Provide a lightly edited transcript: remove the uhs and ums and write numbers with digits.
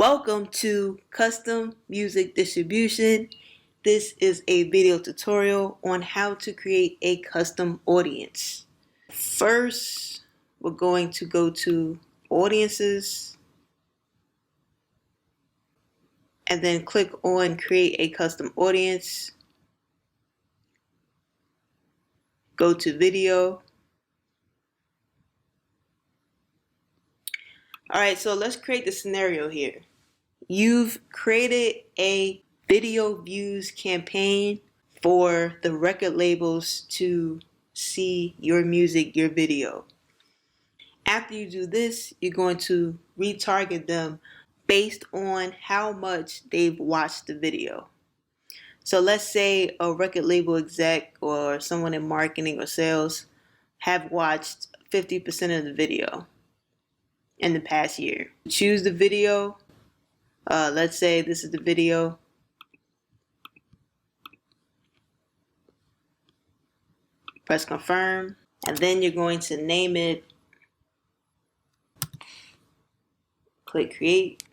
Welcome to Custom Music Distribution. This is a video tutorial on how to create a custom audience. First, we're going to go to Audiences and then click on Create a Custom Audience. Go to Video. Alright, so let's create the scenario here. You've created a video views campaign for the record labels to see your music, your video. After you do this, you're going to retarget them based on how much they've watched the video. So let's say a record label exec or someone in marketing or sales have watched 50% of the video in the past year. Choose the video. Let's say this is the video. Press confirm, and then you're going to name it. Click create.